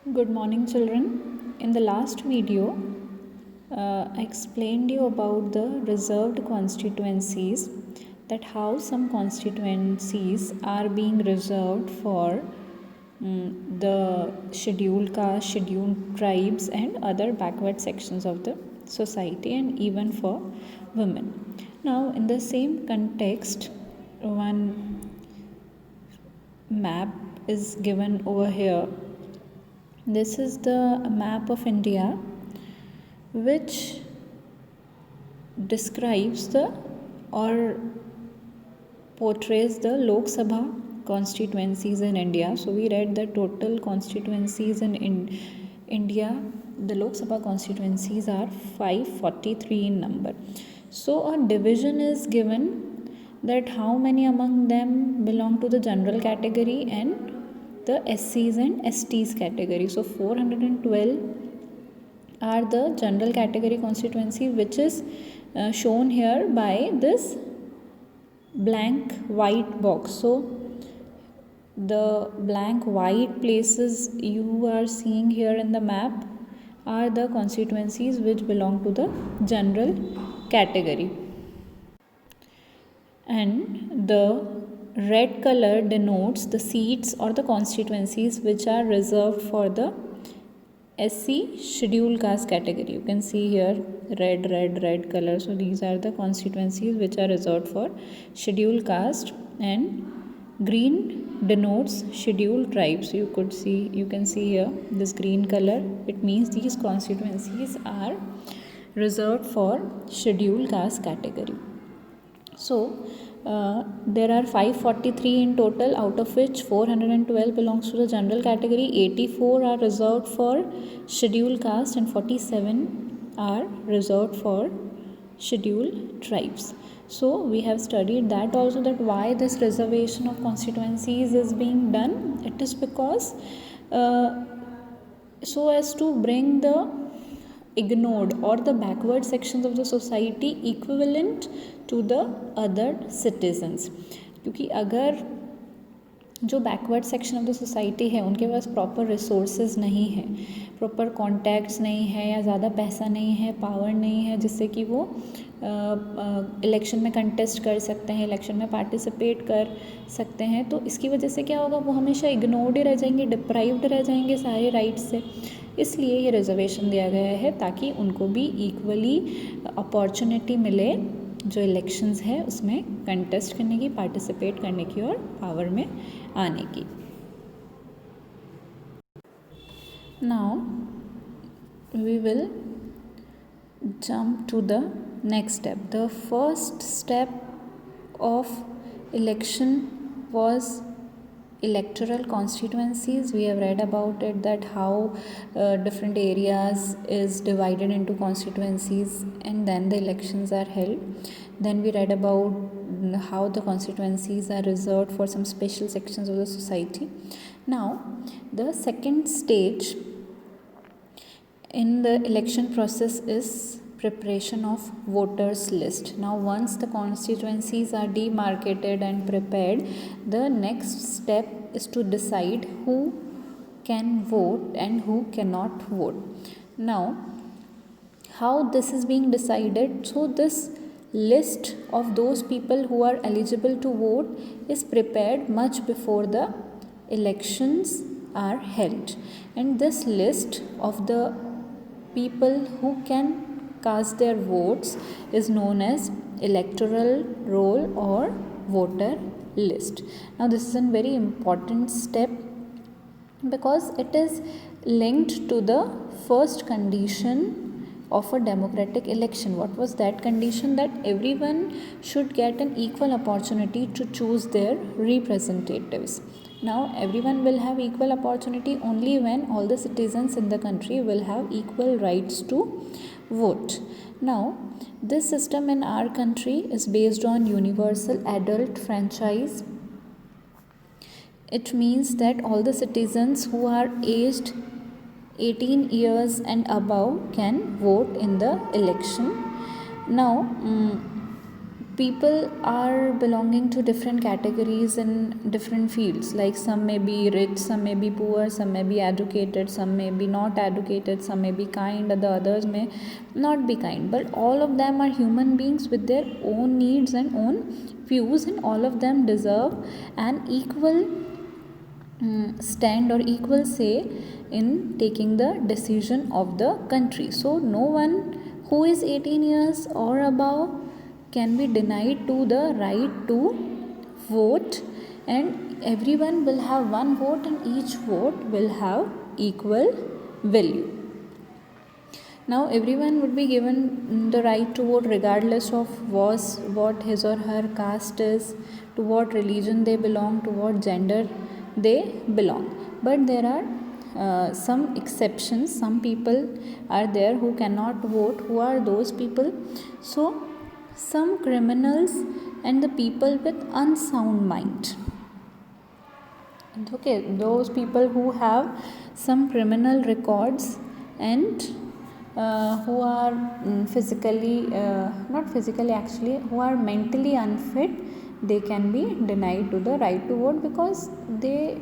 Good morning, children. In the last video, I explained you about the reserved constituencies, that how some constituencies are being reserved for the scheduled caste, scheduled tribes, and other backward sections of the society, and even for women. Now, in the same context, one map is given over here. This is the map of India, which describes or portrays the Lok Sabha constituencies in India. So we read the total constituencies in India. The Lok Sabha constituencies are 543 in number. So a division is given that how many among them belong to the general category and the SCs and STs category. So 412 are the general category constituency, which is shown here by this blank white box. So the blank white places you are seeing here in the map are the constituencies which belong to the general category, and the red color denotes the seats or the constituencies which are reserved for the SC scheduled caste category. You can see here red color. So these are the constituencies which are reserved for scheduled caste, and green denotes scheduled tribes. You can see here this green color. It means these constituencies are reserved for scheduled caste category. So there are 543 in total, out of which 412 belongs to the general category, 84 are reserved for scheduled caste, and 47 are reserved for scheduled tribes. So we have studied that also, that why this reservation of constituencies is being done. It is because so as to bring the ignored or the backward sections of the society equivalent to the other citizens. क्योंकि अगर जो backward section of the society है उनके पास proper resources नहीं है, proper contacts नहीं है, या ज़्यादा पैसा नहीं है, पावर नहीं है, जिससे कि वो इलेक्शन में कंटेस्ट कर सकते हैं, इलेक्शन में पार्टिसिपेट कर सकते हैं, तो इसकी वजह से क्या होगा, वो हमेशा इग्नोर्ड ही रह जाएंगे, डिप्राइव्ड रह जाएंगे सारे राइट्स से. इसलिए ये रिजर्वेशन दिया गया है ताकि उनको भी इक्वली अपॉर्चुनिटी मिले जो इलेक्शंस है उसमें कंटेस्ट करने की, पार्टिसिपेट करने की और पावर में आने की. Now we will jump to the next step. The first step of election was electoral constituencies. We have read about it, that how different areas is divided into constituencies and then the elections are held. Then we read about how the constituencies are reserved for some special sections of the society. Now the second stage in the election process is preparation of voters list. Now once the constituencies are demarcated and prepared, the next step is to decide who can vote and who cannot vote. Now how this is being decided? So this list of those people who are eligible to vote is prepared much before the elections are held, and this list of the people who can cast their votes is known as electoral roll or voter list. Now this is a very important step because it is linked to the first condition of a democratic election. What was that condition? That everyone should get an equal opportunity to choose their representatives. Now everyone will have equal opportunity only when all the citizens in the country will have equal rights to vote. Now this system in our country is based on universal adult franchise. It means that all the citizens who are aged 18 years and above can vote in the election. Now people are belonging to different categories in different fields, like some may be rich, some may be poor, some may be educated, some may be not educated, some may be kind, and the others may not be kind, but all of them are human beings with their own needs and own views, and all of them deserve an equal stand or equal say in taking the decision of the country. So no one who is 18 years or above can be denied to the right to vote, and everyone will have one vote, and each vote will have equal value. Now everyone would be given the right to vote regardless of what his or her caste is, to what religion they belong, to what gender they belong. But there are some exceptions. Some people are there who cannot vote. Who are those people? So some criminals and the people with unsound mind. Okay, those people who have some criminal records and who are not physically actually, who are mentally unfit, they can be denied to the right to vote, because the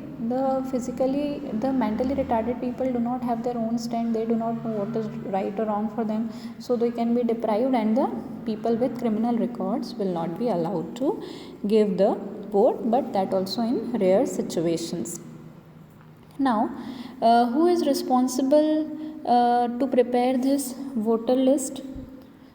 mentally retarded people do not have their own stand. They do not know what is right or wrong for them, so they can be deprived, and the people with criminal records will not be allowed to give the vote, but that also in rare situations. Now who is responsible to prepare this voter list?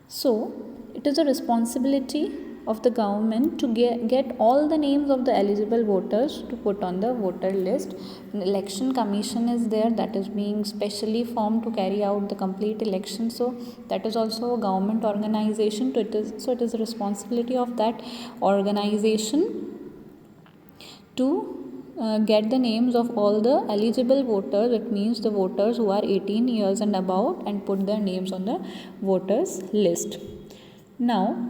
So it is a responsibility of the government to get all the names of the eligible voters to put on the voter list. An election commission is there that is being specially formed to carry out the complete election, so that is also a government organization. It is a responsibility of that organization to get the names of all the eligible voters. It means the voters who are 18 years and above, and put their names on the voters list. Now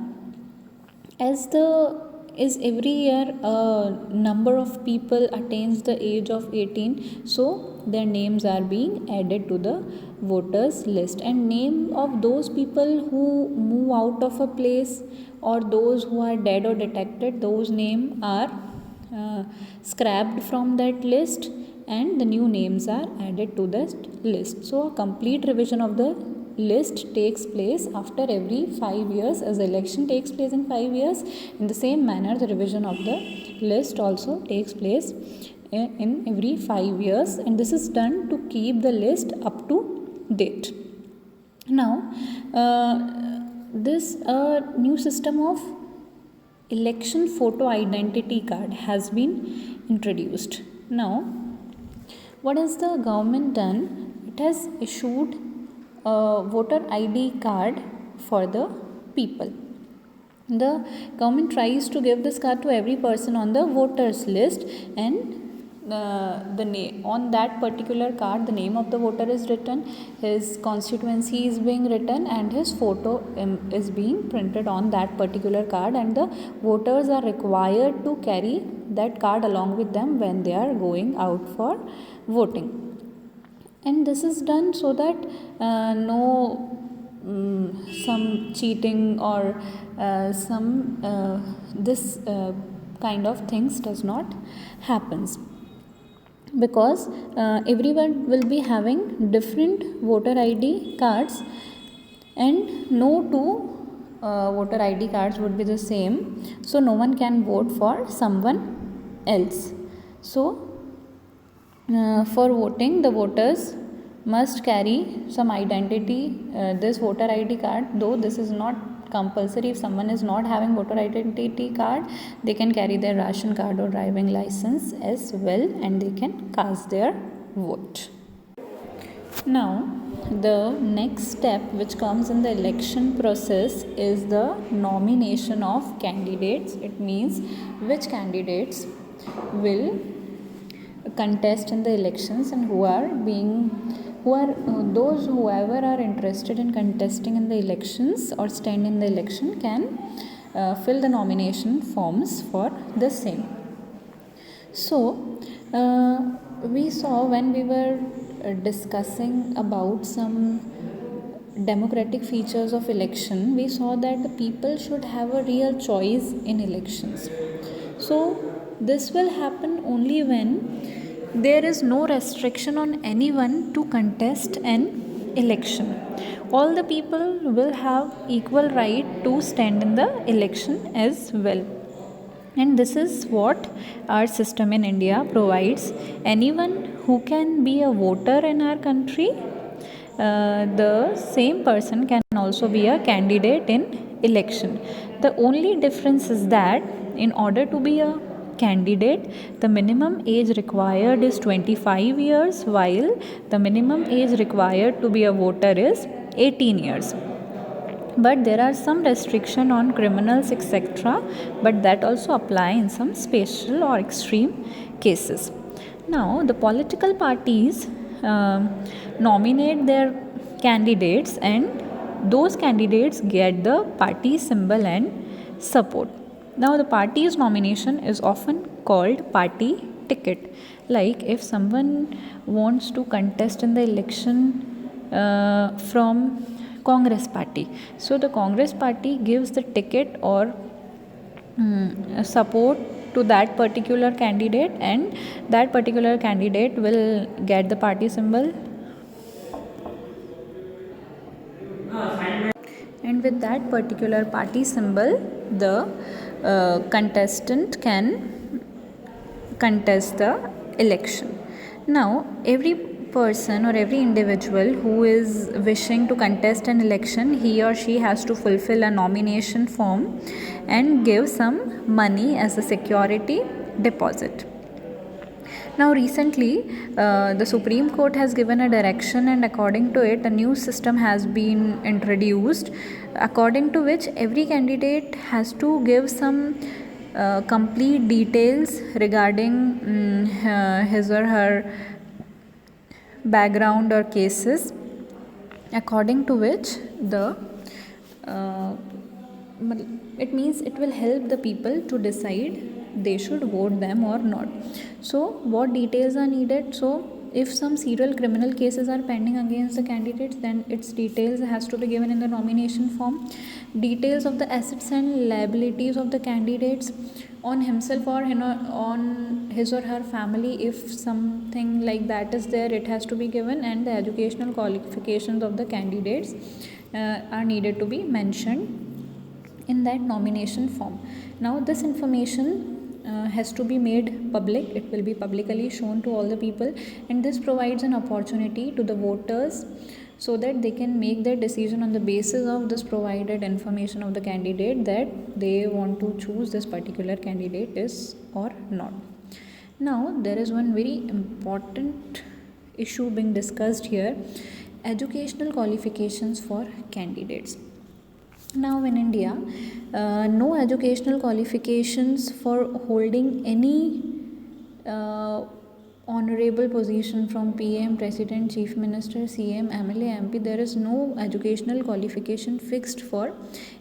as every year a number of people attains the age of 18, so their names are being added to the voters list, and name of those people who move out of a place or those who are dead or detected, those names are scrapped from that list, and the new names are added to the list. So a complete revision of the list takes place after every 5 years. As the election takes place in 5 years, in the same manner the revision of the list also takes place in every 5 years, and this is done to keep the list up to date. Now this new system of election photo identity card has been introduced. Now what has the government done? It has issued a voter ID card for the people. The government tries to give this card to every person on the voters list, and on that particular card the name of the voter is written, his constituency is being written, and his photo is being printed on that particular card, and the voters are required to carry that card along with them when they are going out for voting. And this is done so that some cheating or this kind of things does not happens, because everyone will be having different voter ID cards, and no two voter ID cards would be the same, so no one can vote for someone else. So for voting, the voters must carry some identity, this voter ID card, though this is not compulsory. If someone is not having voter identity card, they can carry their ration card or driving license as well, and they can cast their vote. Now the next step which comes in the election process is the nomination of candidates. It means which candidates will contest in the elections, and whoever are interested in contesting in the elections or stand in the election can fill the nomination forms for the same. So we saw when we were discussing about some democratic features of election, we saw that the people should have a real choice in elections. So this will happen only when there is no restriction on anyone to contest an election. All the people will have equal right to stand in the election as well. And this is what our system in India provides. Anyone who can be a voter in our country, the same person can also be a candidate in election. The only difference is that in order to be a candidate, the minimum age required is 25 years, while the minimum age required to be a voter is 18 years. But there are some restriction on criminals, etc., but that also apply in some special or extreme cases. Now the political parties nominate their candidates, and those candidates get the party symbol and support. Now the party's nomination is often called party ticket. Like if someone wants to contest in the election from Congress party, so the Congress party gives the ticket or support to that particular candidate, and that particular candidate will get the party symbol, and with that particular party symbol the contestant can contest the election. Now every person or every individual who is wishing to contest an election, he or she has to fulfill a nomination form and give some money as a security deposit. Now recently the Supreme Court has given a direction, and according to it a new system has been introduced, according to which every candidate has to give some complete details regarding his or her background or cases, according to which the it means it will help the people to decide they should vote them or not. So what details are needed? So if some serial criminal cases are pending against the candidates, then its details has to be given in the nomination form. Details of the assets and liabilities of the candidates, on himself or on his or her family, if something like that is there, it has to be given, and the educational qualifications of the candidates are needed to be mentioned in that nomination form. Now this information has to be made public. It will be publicly shown to all the people, and this provides an opportunity to the voters so that they can make their decision on the basis of this provided information of the candidate, that they want to choose this particular candidate is or not. Now there is one very important issue being discussed here: educational qualifications for candidates. Now in India, no educational qualifications for holding any honorable position from PM, President, Chief Minister, CM, MLA, MP. There is no educational qualification fixed for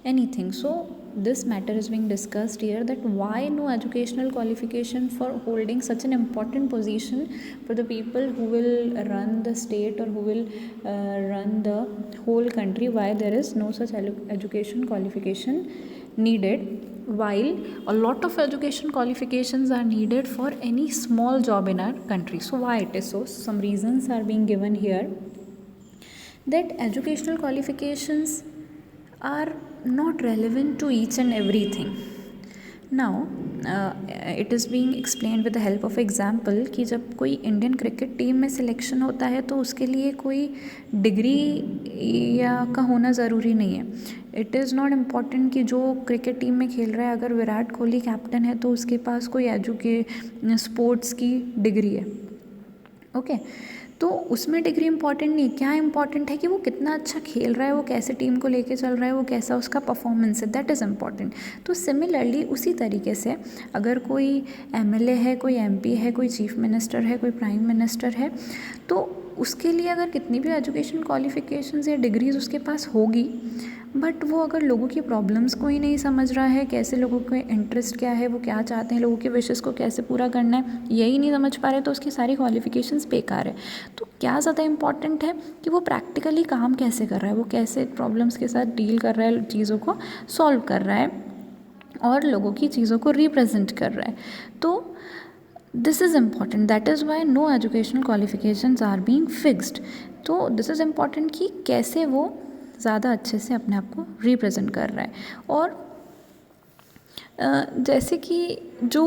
anything. So this matter is being discussed here, that why no educational qualification for holding such an important position for the people who will run the state or who will run the whole country, why there is no such education qualification needed, while a lot of education qualifications are needed for any small job in our country. So why it is so? Some reasons are being given here, that educational qualifications are not relevant to each and everything. Now it is being explained with the help of example कि जब कोई Indian cricket team में selection होता है तो उसके लिए कोई डिग्री या का होना ज़रूरी नहीं है. इट इज़ नॉट इम्पॉर्टेंट कि जो क्रिकेट टीम में खेल रहा है, अगर विराट कोहली कैप्टन है तो उसके पास कोई स्पोर्ट्स की डिग्री है. ओके तो उसमें डिग्री इंपॉर्टेंट नहीं. क्या इंपॉर्टेंट है कि वो कितना अच्छा खेल रहा है, वो कैसे टीम को लेके चल रहा है, वो कैसा उसका परफॉर्मेंस है, दैट इज़ इम्पॉर्टेंट. तो सिमिलरली उसी तरीके से अगर कोई एमएलए है, कोई एमपी है, कोई चीफ मिनिस्टर है, कोई प्राइम मिनिस्टर है, तो उसके लिए अगर कितनी भी एजुकेशन क्वालिफिकेशंस या डिग्रीज उसके पास होगी, बट वो अगर लोगों की प्रॉब्लम्स को ही नहीं समझ रहा है, कैसे लोगों के इंटरेस्ट क्या है, वो क्या चाहते हैं, लोगों के विशेस को कैसे पूरा करना है, यही नहीं समझ पा रहे, तो उसकी सारी क्वालिफिकेशंस बेकार है। तो क्या ज़्यादा इम्पॉर्टेंट है कि वो प्रैक्टिकली काम कैसे कर रहा है, वो कैसे प्रॉब्लम्स के साथ डील कर रहा है, चीज़ों को सॉल्व कर रहा है और लोगों की चीज़ों को रिप्रेजेंट कर रहा है। तो this is important, that is why no educational qualifications are being fixed. तो दिस इज़ इम्पॉर्टेंट कि कैसे वो ज़्यादा अच्छे से अपने आप को रिप्रेजेंट कर रहा है। और जैसे कि जो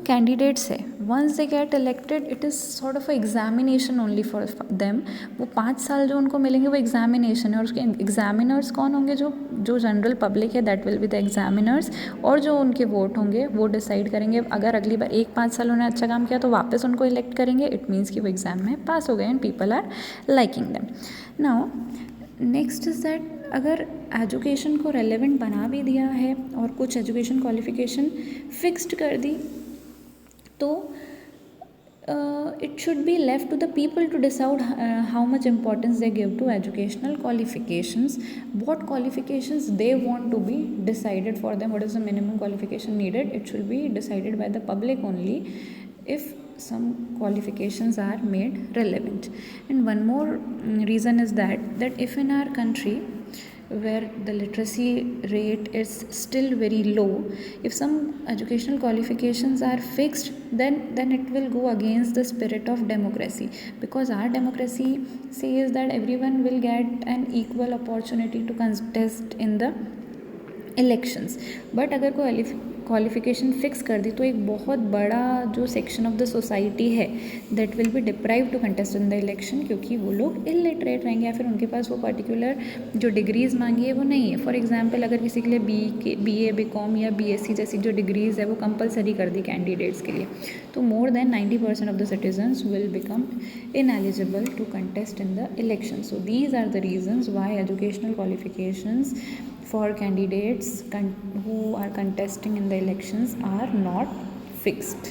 कैंडिडेट्स है, once they get elected, it is sort of examination only for them. वो 5 साल जो उनको मिलेंगे वो एग्जामिनेशन है, और उसके एग्जामिनर्स कौन होंगे, जो जनरल पब्लिक है, that will be the examiners. और जो उनके वोट होंगे वो डिसाइड करेंगे। अगर अगली बार 5 साल उन्होंने अच्छा काम किया तो वापस उनको इलेक्ट करेंगे, इट मीन्स कि वो एग्ज़ाम में पास हो गए and people are liking them. Now next is that अगर एजुकेशन को रेलेवेंट बना भी दिया है और कुछ एजुकेशन क्वालिफिकेशन फिक्स्ड कर दी, तो it should be left to the people to decide how much importance they give to educational qualifications, what qualifications they want to be decided for them, what is the minimum qualification needed. It should be decided by the public only if some qualifications are made relevant. And one more reason is that if in our country where the literacy rate is still very low, if some educational qualifications are fixed, then it will go against the spirit of democracy, because our democracy says that everyone will get an equal opportunity to contest in the elections. But अगर कोई qualification fix कर दी तो एक बहुत बड़ा जो section of the society है that will be deprive to contest in the election, क्योंकि वो लोग इलिटरेट रहेंगे या फिर उनके पास वो पर्टिकुलर जो डिग्रीज़ मांगी है वो नहीं है। फॉर एग्जांपल अगर किसी के लिए BA BCom या BSc जैसी जो डिग्रीज़ है वो कंपलसरी कर दी कैंडिडेट्स के लिए, तो more than 90% of the citizens will become ineligible to contest in the election. So these are the reasons why educational qualifications for candidates who are contesting in the elections are not fixed.